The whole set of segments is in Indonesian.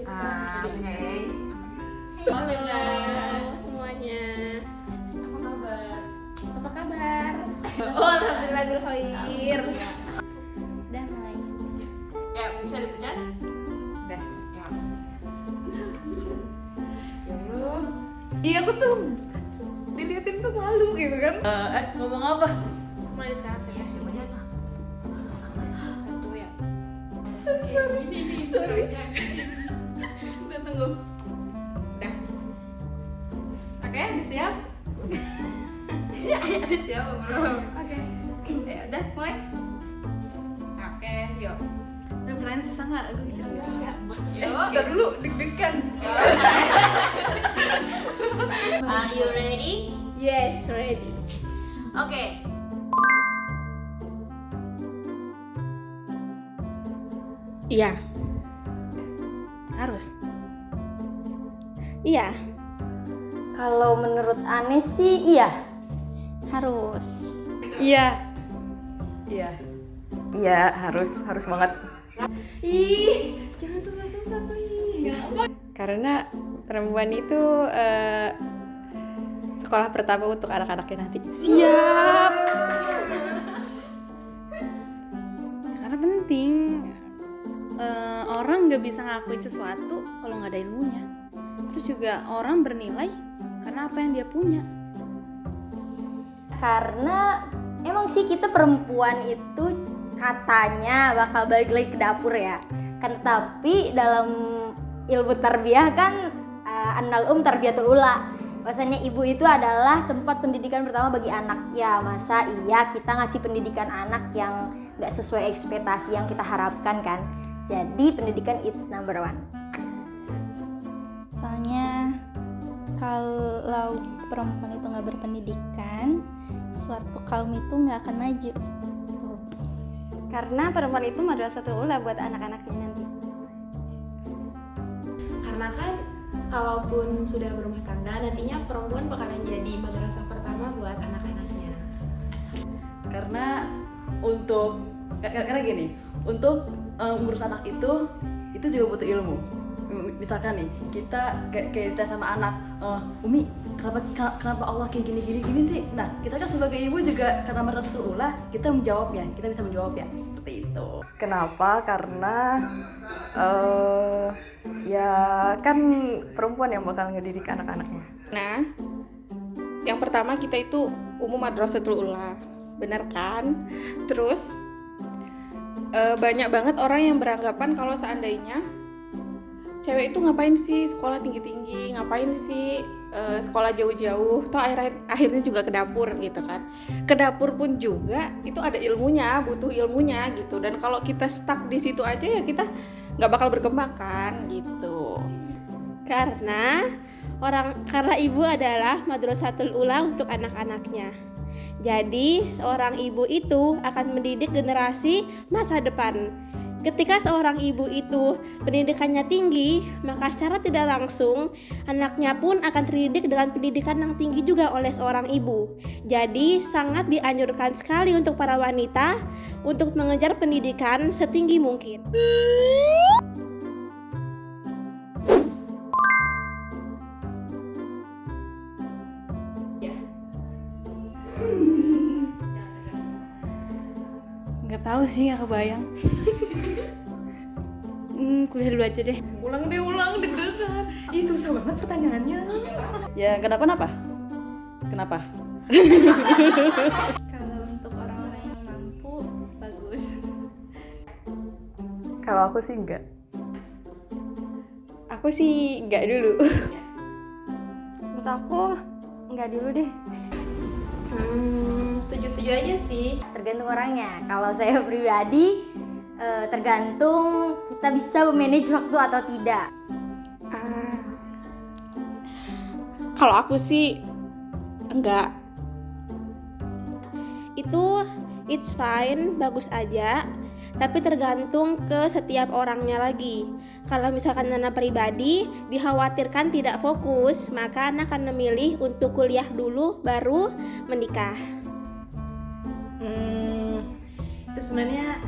Oke. Halo semuanya. Apa kabar? Apa kabar? Oh, alhamdulillah bil khair. Udah mulai. Ya, bisa dipecat? Udah. Ya. Ya Allah. Iya, aku tuh diliatin tuh malu gitu kan. Ngomong apa? Mulai sekarang sih ya. Diam aja lah. Satu ya. Sorry. Udah tunggu. Udah. Oke, udah siap? Ya, udah siap belum? Oke. Ya, udah mulai. Oke, yuk. Referensi susah nggak? Aduh, Yuk. Kita dulu deg-degan. Are you ready? Yes, ready. Oke. Iya. Harus. Iya. Kalau menurut Anies sih iya. Harus. Iya. Iya. Iya, harus banget. Ih, jangan susah-susah, please. Karena perempuan itu sekolah pertama untuk anak-anaknya nanti. Siap. Karena penting. Orang nggak bisa ngakuin sesuatu kalau nggak ada ilmunya. Terus juga orang bernilai karena apa yang dia punya. Karena emang sih kita perempuan itu katanya bakal balik lagi ke dapur ya. Kan tapi dalam ilmu tarbiyah kan annal tarbiyatul ula. Bahwasanya ibu itu adalah tempat pendidikan pertama bagi anak. Ya masa iya kita ngasih pendidikan anak yang nggak sesuai ekspektasi yang kita harapkan kan. Jadi pendidikan it's number one. Soalnya kalau perempuan itu nggak berpendidikan, suatu kaum itu nggak akan maju. Tuh. Karena perempuan itu madrasatul ula buat anak-anaknya nanti. Karena kan kalaupun sudah berumah tangga, nantinya perempuan bakalan jadi madrasah pertama buat anak-anaknya. Karena karena gini, untuk ngurus anak itu juga butuh ilmu. Misalkan nih kita kayak kita sama anak, Umi kenapa Allah kayak gini sih? Nah kita kan sebagai ibu juga karena madrasatul ula kita bisa menjawabnya seperti itu. Kenapa? Karena ya kan perempuan yang bakal ngedidik anak-anaknya. Nah, yang pertama kita itu umum madrasatul ula, benar kan? Terus banyak banget orang yang beranggapan kalau seandainya cewek itu ngapain sih sekolah tinggi-tinggi, ngapain sih sekolah jauh-jauh, toh akhirnya juga ke dapur gitu kan. Ke dapur pun juga itu ada ilmunya, butuh ilmunya gitu. Dan kalau kita stuck di situ aja ya kita nggak bakal berkembang kan gitu. Karena ibu adalah madrasatul ula untuk anak-anaknya. Jadi seorang ibu itu akan mendidik generasi masa depan. Ketika seorang ibu itu pendidikannya tinggi, maka secara tidak langsung anaknya pun akan terdidik dengan pendidikan yang tinggi juga oleh seorang ibu. Jadi sangat dianjurkan sekali untuk para wanita untuk mengejar pendidikan setinggi mungkin. Nggak tahu sih, nggak kebayang. Kuliah dulu aja deh. Ulang deg-degan. Ih susah banget pertanyaannya. Ya kenapa? Kalau untuk orang-orang yang mampu, bagus. Kalau aku sih enggak. Aku sih enggak dulu. Menurut aku enggak dulu deh. Setuju-setuju aja sih. Tergantung orangnya. Kalau saya pribadi tergantung kita bisa memanage waktu atau tidak. Kalau aku sih enggak. Itu it's fine, bagus aja. Tapi tergantung ke setiap orangnya lagi. Kalau misalkan Nana pribadi dikhawatirkan tidak fokus, maka Nana akan memilih untuk kuliah dulu baru menikah. Itu sebenarnya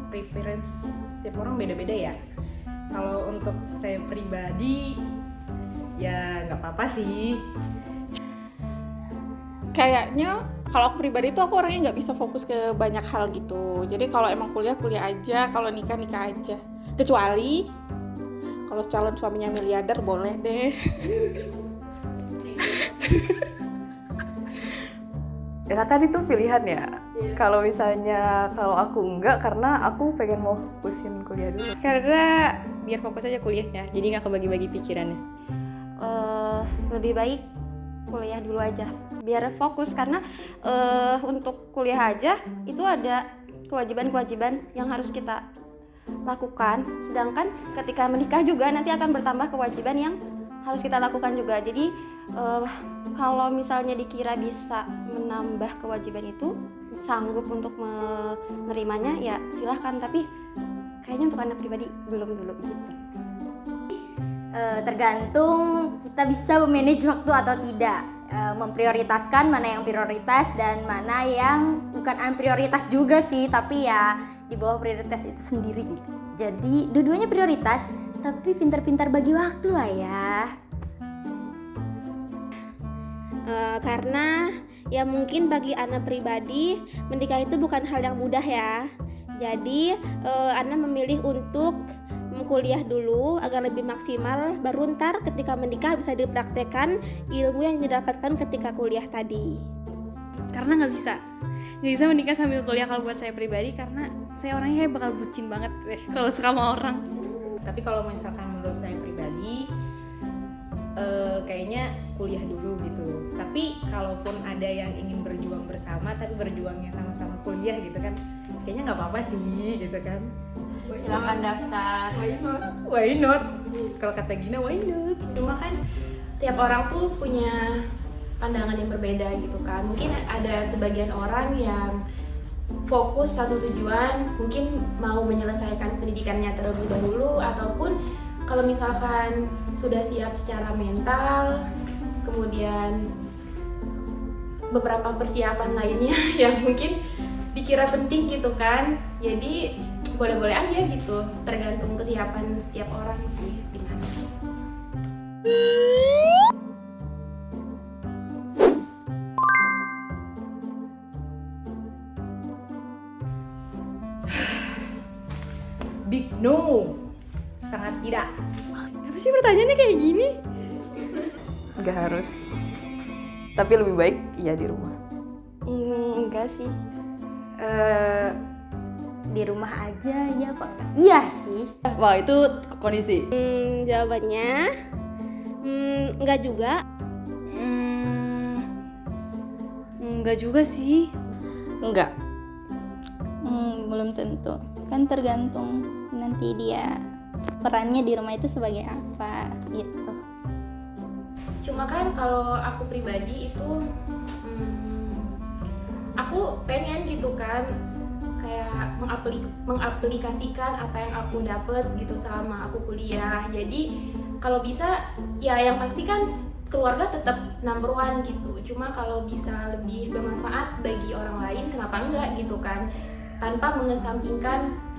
preference setiap orang beda-beda ya. Kalau untuk saya pribadi ya nggak apa-apa sih. Kayaknya kalau aku pribadi tuh aku orangnya nggak bisa fokus ke banyak hal gitu. Jadi kalau emang kuliah aja, kalau nikah aja. Kecuali kalau calon suaminya miliarder boleh deh. Ya kan itu pilihan ya. Kalau misalnya kalau aku enggak, karena aku pengen mau fokusin kuliah dulu. Karena biar fokus aja kuliahnya, jadi nggak kebagi-bagi pikirannya. Lebih baik kuliah dulu aja biar fokus, karena untuk kuliah aja itu ada kewajiban-kewajiban yang harus kita lakukan, sedangkan ketika menikah juga nanti akan bertambah kewajiban yang harus kita lakukan juga. Jadi kalau misalnya dikira bisa menambah kewajiban itu, sanggup untuk menerimanya ya silahkan, tapi kayaknya untuk anak pribadi belum dulu gitu. Tergantung kita bisa memanage waktu atau tidak, memprioritaskan mana yang prioritas dan mana yang bukan unprioritas juga sih, tapi ya di bawah prioritas itu sendiri gitu. Jadi dua-duanya prioritas, tapi pintar-pintar bagi waktu lah ya. Karena ya mungkin bagi anak pribadi menikah itu bukan hal yang mudah ya. Jadi Ana memilih untuk kuliah dulu agar lebih maksimal, baru ntar ketika menikah bisa dipraktekkan ilmu yang didapatkan ketika kuliah tadi. Karena nggak bisa menikah sambil kuliah kalau buat saya pribadi, karena saya orangnya bakal bucin banget deh kalau suka sama orang. Tapi kalau misalkan menurut saya pribadi kayaknya kuliah dulu gitu. Tapi kalaupun ada yang ingin berjuang bersama tapi berjuangnya sama-sama kuliah gitu kan, kayaknya nggak apa-apa sih gitu kan. Silakan daftar. Why not? Kalau kata Gina why not? Cuma kan tiap orang tuh punya pandangan yang berbeda gitu kan. Mungkin ada sebagian orang yang fokus satu tujuan, mungkin mau menyelesaikan pendidikannya terlebih dahulu, ataupun kalau misalkan sudah siap secara mental, kemudian beberapa persiapan lainnya yang mungkin dikira penting gitu kan. Jadi boleh-boleh aja gitu, tergantung kesiapan setiap orang sih gimana. Big no, sangat tidak. Apa sih pertanyaannya kayak gini? Nggak harus. Tapi lebih baik iya di rumah. Enggak sih. Di rumah aja ya Pak. Iya sih. Wah, itu kondisi. Jawabannya enggak juga. Enggak juga sih. Enggak. Belum tentu. Kan tergantung nanti dia perannya di rumah itu sebagai apa gitu. Cuma kan kalau aku pribadi itu aku pengen gitu kan kayak mengaplikasikan apa yang aku dapet gitu selama aku kuliah. Jadi kalau bisa ya yang pasti kan keluarga tetap number one gitu. Cuma kalau bisa lebih bermanfaat bagi orang lain, kenapa enggak gitu kan, tanpa mengesampingkan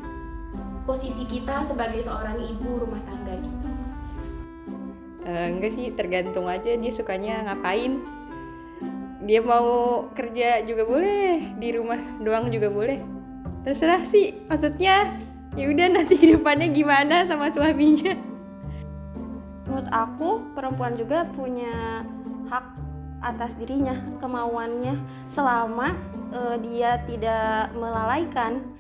posisi kita sebagai seorang ibu rumah tangga gitu. Enggak sih, tergantung aja dia sukanya ngapain. Dia mau kerja juga boleh, di rumah doang juga boleh. Terserah sih, maksudnya ya udah nanti ke depannya gimana sama suaminya. Menurut aku perempuan juga punya hak atas dirinya, kemauannya, selama dia tidak melalaikan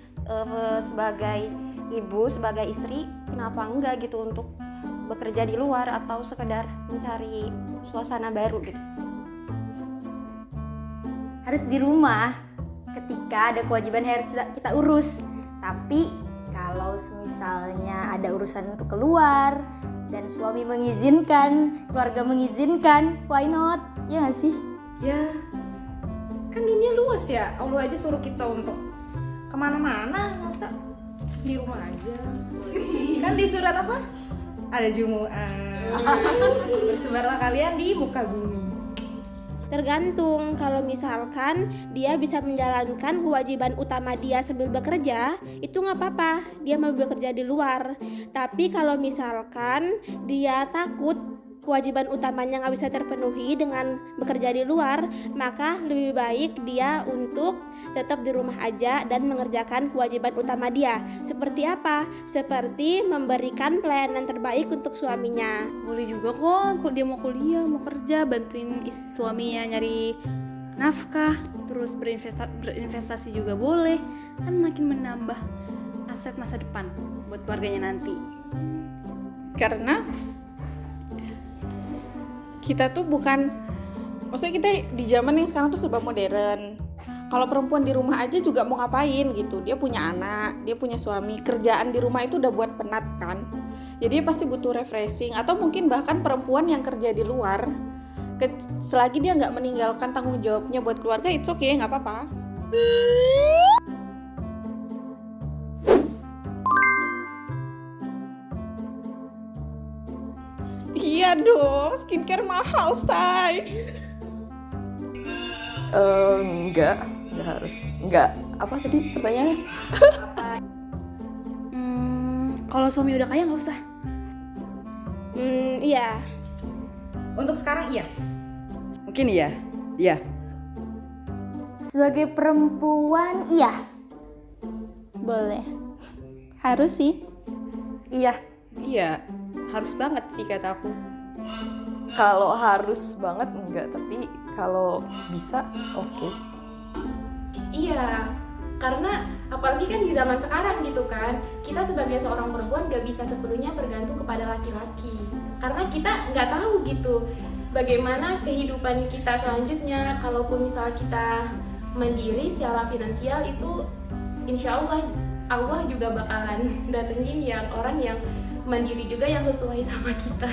sebagai ibu, sebagai istri, kenapa enggak gitu untuk bekerja di luar atau sekedar mencari suasana baru gitu. Harus di rumah ketika ada kewajiban yang harus kita urus. Tapi kalau misalnya ada urusan untuk keluar dan suami mengizinkan, keluarga mengizinkan, why not? Ya nggak sih? Ya, kan dunia luas ya. Allah aja suruh kita untuk kemana-mana, masa di rumah aja. Kan di surat apa? Ada Jumu'ah. Bersebarlah kalian di muka bumi. Tergantung, kalau misalkan dia bisa menjalankan kewajiban utama dia sambil bekerja, itu nggak apa-apa, dia mau bekerja di luar. Tapi kalau misalkan dia takut kewajiban utamanya nggak bisa terpenuhi dengan bekerja di luar, maka lebih baik dia untuk tetap di rumah aja dan mengerjakan kewajiban utama dia. Seperti apa? Seperti memberikan pelayanan terbaik untuk suaminya. Boleh juga kok dia mau kuliah, mau kerja, bantuin suaminya nyari nafkah, terus berinvestasi juga boleh, kan makin menambah aset masa depan buat keluarganya nanti. Karena kita tuh bukan, maksudnya kita di zaman yang sekarang tuh serba modern. Kalau perempuan di rumah aja juga mau ngapain gitu, dia punya anak, dia punya suami, kerjaan di rumah itu udah buat penat kan. Jadi dia pasti butuh refreshing, atau mungkin bahkan perempuan yang kerja di luar, selagi dia nggak meninggalkan tanggung jawabnya buat keluarga, it's okay, nggak apa-apa. Iya dong, skincare mahal, say. Enggak harus. Enggak. Apa tadi pertanyaannya? Kalau suami udah kaya nggak usah. Iya. Untuk sekarang iya. Mungkin iya. Iya. Sebagai perempuan, iya. Boleh. Harus sih. Iya. Iya, harus banget sih kata aku. Kalau harus banget enggak, tapi kalau bisa oke. Iya, karena apalagi kan di zaman sekarang gitu kan, kita sebagai seorang perempuan gak bisa sepenuhnya bergantung kepada laki-laki. Karena kita nggak tahu gitu bagaimana kehidupan kita selanjutnya. Kalaupun misal kita mandiri secara finansial, itu insya Allah juga bakalan datengin yang orang yang mandiri juga yang sesuai sama kita.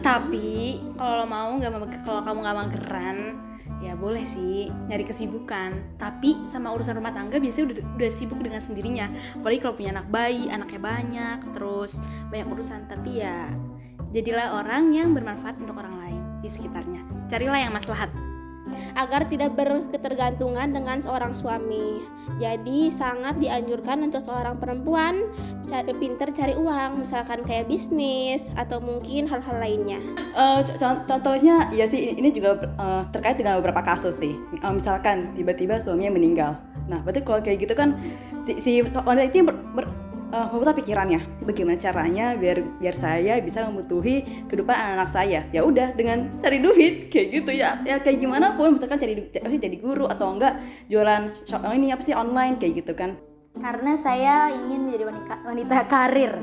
Tapi kalau kamu nggak mageran, ya boleh sih nyari kesibukan. Tapi sama urusan rumah tangga biasanya udah sibuk dengan sendirinya. Apalagi kalau punya anak bayi, anaknya banyak, terus banyak urusan. Tapi ya jadilah orang yang bermanfaat untuk orang lain di sekitarnya. Carilah yang maslahat. Agar tidak berketergantungan dengan seorang suami. Jadi sangat dianjurkan untuk seorang perempuan pintar cari uang, misalkan kayak bisnis atau mungkin hal-hal lainnya. Contohnya ya sih, ini juga terkait dengan beberapa kasus sih. Misalkan tiba-tiba suaminya meninggal. Nah, berarti kalau kayak gitu kan si wanita itu memutar pikirannya, bagaimana caranya biar saya bisa memenuhi kehidupan anak-anak saya. Ya udah, dengan cari duit kayak gitu ya kayak gimana pun, misalkan jadi guru atau enggak jualan online kayak gitu kan. Karena saya ingin menjadi wanita karir.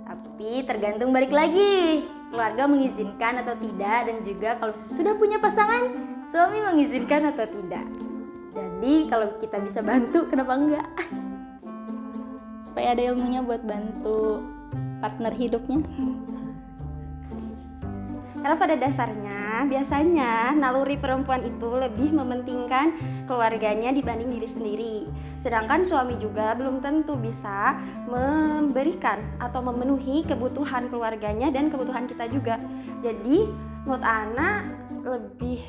Tapi tergantung balik lagi keluarga mengizinkan atau tidak, dan juga kalau sudah punya pasangan, suami mengizinkan atau tidak. Jadi kalau kita bisa bantu, kenapa enggak? Supaya ada ilmunya buat bantu partner hidupnya. Karena pada dasarnya biasanya naluri perempuan itu lebih mementingkan keluarganya dibanding diri sendiri. Sedangkan suami juga belum tentu bisa memberikan atau memenuhi kebutuhan keluarganya dan kebutuhan kita juga. Jadi menurut Ana lebih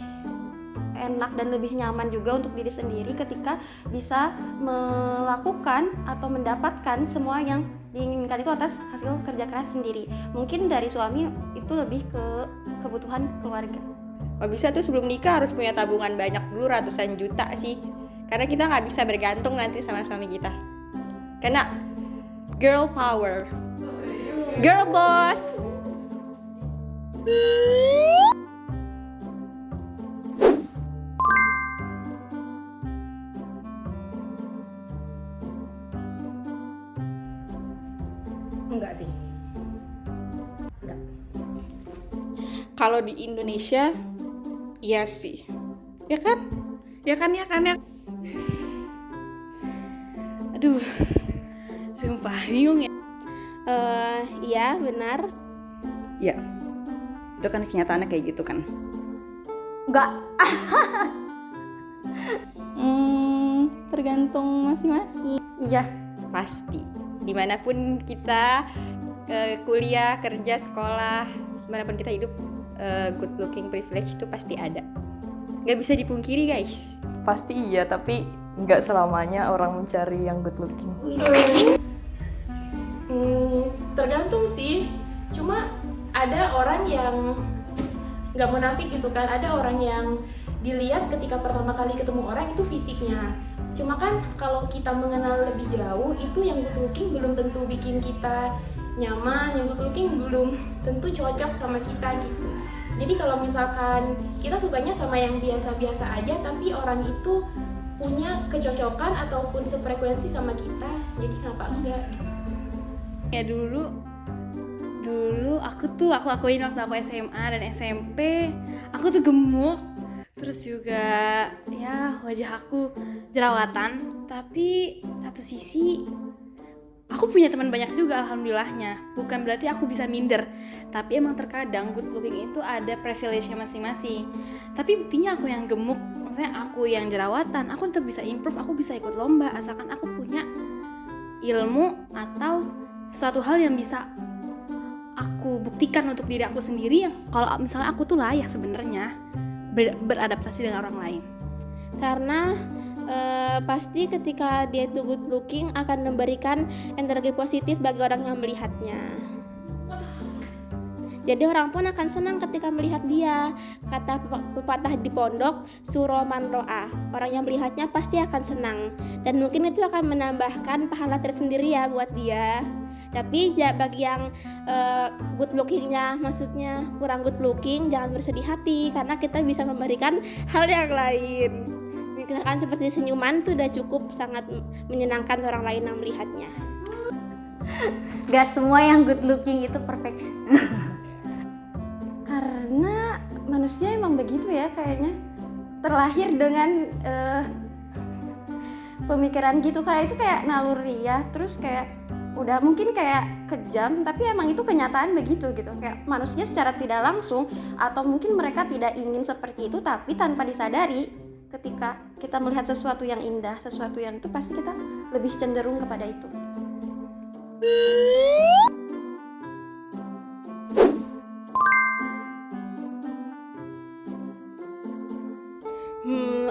enak dan lebih nyaman juga untuk diri sendiri ketika bisa melakukan atau mendapatkan semua yang diinginkan itu atas hasil kerja keras sendiri. Mungkin dari suami itu lebih ke kebutuhan keluarga. Kalau bisa tuh sebelum nikah harus punya tabungan banyak dulu, ratusan juta sih. Karena kita nggak bisa bergantung nanti sama suami kita. Karena girl power, girl boss. Enggak sih. Enggak. Kalau di Indonesia, iya sih. Ya kan? Aduh, sumpah bingung ya. Iya benar. Iya. Itu kan kenyataannya kayak gitu kan. Enggak. Tergantung masing-masing. Iya, pasti. Dimanapun kita kuliah, kerja, sekolah, dimanapun kita hidup, good looking privilege itu pasti ada. Nggak bisa dipungkiri guys. Pasti iya, tapi nggak selamanya orang mencari yang good looking. Tergantung sih. Cuma ada orang yang nggak munafik gitu kan. Ada orang yang dilihat ketika pertama kali ketemu orang itu fisiknya. Cuma kan kalau kita mengenal lebih jauh, itu yang good looking belum tentu bikin kita nyaman, yang good looking belum tentu cocok sama kita gitu. Jadi kalau misalkan kita sukanya sama yang biasa-biasa aja, tapi orang itu punya kecocokan ataupun sefrekuensi sama kita, jadi kenapa enggak? Ya dulu aku akuin waktu aku SMA dan SMP aku tuh gemuk, terus juga ya wajah aku jerawatan, tapi satu sisi aku punya teman banyak juga alhamdulillahnya. Bukan berarti aku bisa minder, tapi emang terkadang good looking itu ada privilege-nya masing-masing. Tapi buktinya aku yang gemuk, maksudnya aku yang jerawatan, aku tetap bisa improve, aku bisa ikut lomba asalkan aku punya ilmu atau sesuatu hal yang bisa aku buktikan untuk diri aku sendiri, yang kalau misalnya aku tuh layak sebenarnya beradaptasi dengan orang lain. Karena pasti ketika dia itu good looking akan memberikan energi positif bagi orang yang melihatnya. Jadi orang pun akan senang ketika melihat dia. Kata pepatah di pondok, suro man ro'a, orang yang melihatnya pasti akan senang. Dan mungkin itu akan menambahkan pahala tersendiri ya buat dia. Tapi ya bagi yang good lookingnya, maksudnya kurang good looking, jangan bersedih hati, karena kita bisa memberikan hal yang lain. Misalkan seperti senyuman tuh udah cukup sangat menyenangkan orang lain yang melihatnya. Gak semua yang good looking itu perfect. Karena manusia emang begitu ya, kayaknya terlahir dengan pemikiran gitu, kayak itu kayak naluri ya, terus kayak udah mungkin kayak kejam, tapi emang itu kenyataan begitu gitu. Kayak manusia secara tidak langsung, atau mungkin mereka tidak ingin seperti itu, tapi tanpa disadari ketika kita melihat sesuatu yang indah, sesuatu yang itu, pasti kita lebih cenderung kepada itu.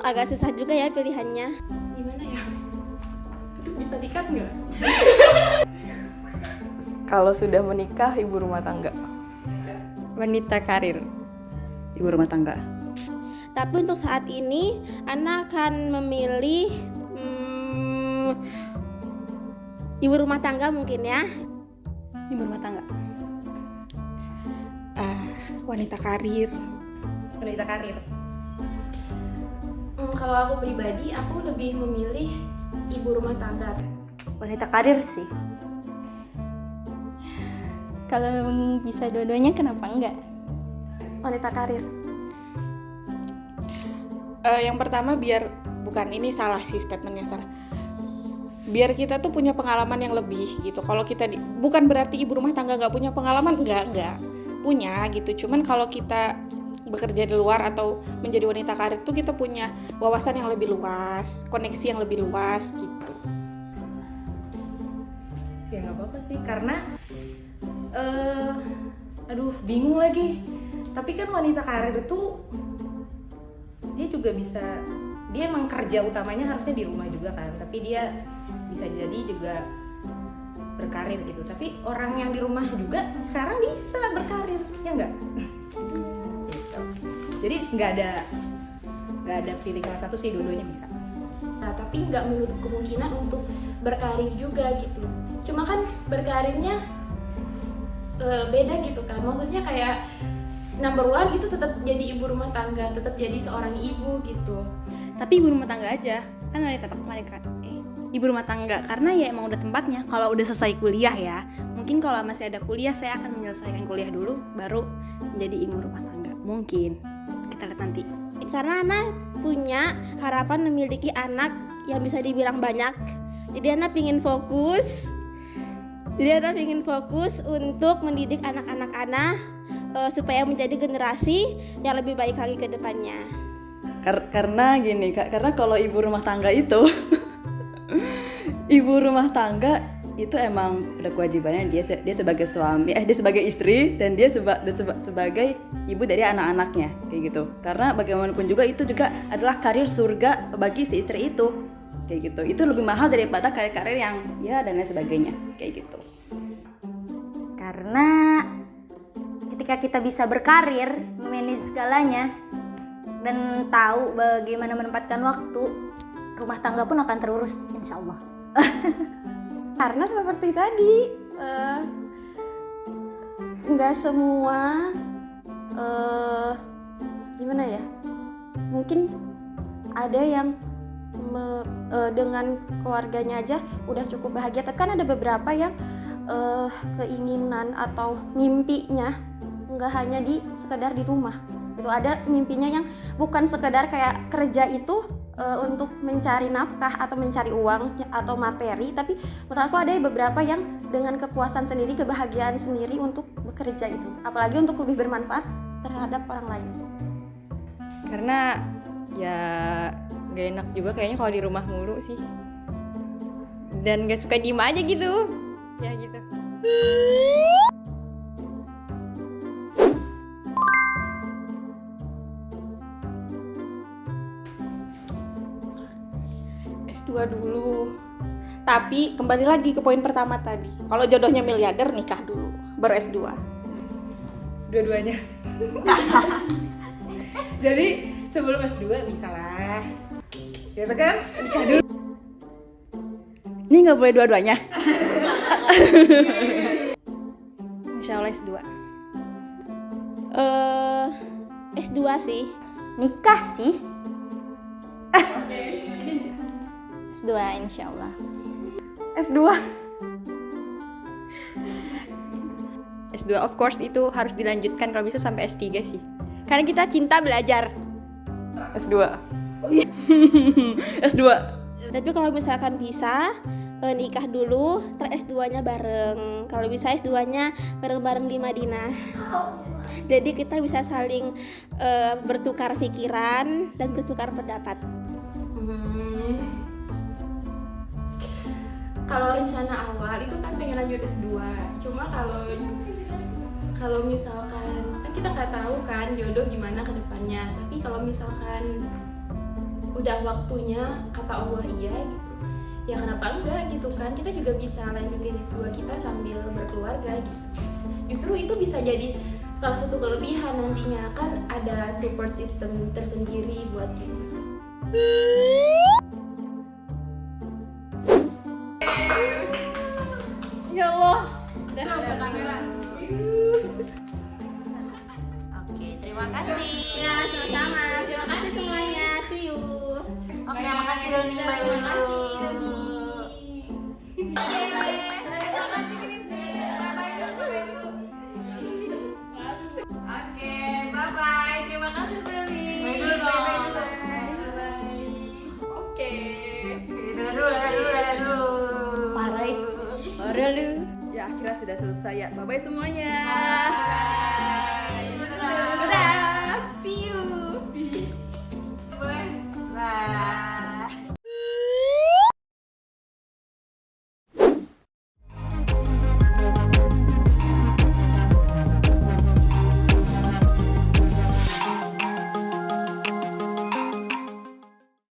Agak susah juga ya pilihannya. Gimana ya? Aduh, bisa dikat nggak? Kalau sudah menikah, ibu rumah tangga. Wanita karir. Ibu rumah tangga. Tapi untuk saat ini, Ana akan memilih ibu rumah tangga mungkin ya. Ibu rumah tangga. Wanita karir. Wanita karir. Kalau aku pribadi, aku lebih memilih ibu rumah tangga. Wanita karir sih. Kalau bisa dua-duanya kenapa enggak? Wanita karir. Yang pertama biar, bukan ini salah sih statementnya salah. Biar kita tuh punya pengalaman yang lebih gitu. Kalau kita bukan berarti ibu rumah tangga nggak punya pengalaman, enggak punya gitu. Cuman kalau kita bekerja di luar atau menjadi wanita karir tuh kita punya wawasan yang lebih luas, koneksi yang lebih luas gitu. Ya nggak apa-apa sih, karena bingung lagi. Tapi kan wanita karir itu dia juga bisa, dia emang kerja utamanya harusnya di rumah juga kan, tapi dia bisa jadi juga berkarir gitu. Tapi orang yang di rumah juga sekarang bisa berkarir, ya nggak? Gitu. Jadi nggak ada pilih salah satu sih, dua-duanya bisa. Nah, tapi nggak menutup kemungkinan untuk berkarir juga gitu. Cuma kan berkarirnya beda gitu kan. Maksudnya kayak number one itu tetap jadi ibu rumah tangga, tetap jadi seorang ibu gitu. Tapi ibu rumah tangga aja, kan ibu rumah tangga karena ya emang udah tempatnya. Kalau udah selesai kuliah ya, mungkin kalau masih ada kuliah saya akan menyelesaikan kuliah dulu, baru menjadi ibu rumah tangga. Mungkin kita lihat nanti. Karena Ana punya harapan memiliki anak yang bisa dibilang banyak. Jadi Ana pingin fokus untuk mendidik anak-anak Ana supaya menjadi generasi yang lebih baik lagi ke depannya. Karena gini, karena kalau ibu rumah tangga itu ibu rumah tangga itu emang udah kewajibannya dia sebagai suami, dia sebagai istri, dan dia sebagai ibu dari anak-anaknya kayak gitu. Karena bagaimanapun juga itu juga adalah karir surga bagi si istri itu kayak gitu. Itu lebih mahal daripada karir-karir yang ya dan lain sebagainya kayak gitu. Karena ketika kita bisa berkarir, memanage segalanya, dan tahu bagaimana menempatkan waktu, rumah tangga pun akan terurus, insya Allah. Karena seperti tadi, nggak semua, gimana ya? Mungkin ada yang dengan keluarganya aja udah cukup bahagia, tapi kan ada beberapa yang keinginan atau mimpinya nggak hanya sekedar di rumah. Itu ada mimpinya yang bukan sekedar kayak kerja itu untuk mencari nafkah atau mencari uang atau materi, tapi menurut aku ada beberapa yang dengan kepuasan sendiri, kebahagiaan sendiri untuk bekerja itu, apalagi untuk lebih bermanfaat terhadap orang lain. Karena ya gak enak juga kayaknya kalau di rumah mulu sih, dan gak suka diem aja gitu ya gitu. S2 dulu. Tapi kembali lagi ke poin pertama tadi. Kalau jodohnya miliarder, nikah dulu, baru S2. Dua-duanya. Jadi sebelum S2 bisa lah. Gitu kan? Nikah dulu. Ini nggak boleh dua-duanya. Insya Allah S2. S2 sih. Nikah sih. S2 insya Allah. S2. S2 of course itu harus dilanjutkan kalau bisa sampai S3 sih. Karena kita cinta belajar. S2. S2. Tapi kalau misalkan bisa nikah dulu, terus S2-nya bareng. Kalau bisa S2-nya bareng-bareng di Madinah. Jadi kita bisa saling bertukar pikiran dan bertukar pendapat. Kalau rencana awal itu kan pengen lanjut S2. Cuma kalau misalkan kan kita nggak tahu kan jodoh gimana ke depannya. Tapi kalau misalkan udah waktunya kata Allah iya gitu, ya kenapa enggak gitu kan. Kita juga bisa lanjutin S2 kita sambil berkeluarga gitu. Justru itu bisa jadi salah satu kelebihan nantinya, kan ada support system tersendiri buat kita. Ya Allah. Oke, terima kasih. Ya, sama-sama. Terima kasih semuanya. See you. Oke, makasih Doni. Bye dulu. Oke, bye-bye. Terima kasih Doni. Bye dulu dong. Oke. Dulu. Parah lu. Ya akhirnya sudah selesai ya. Bye-bye semuanya.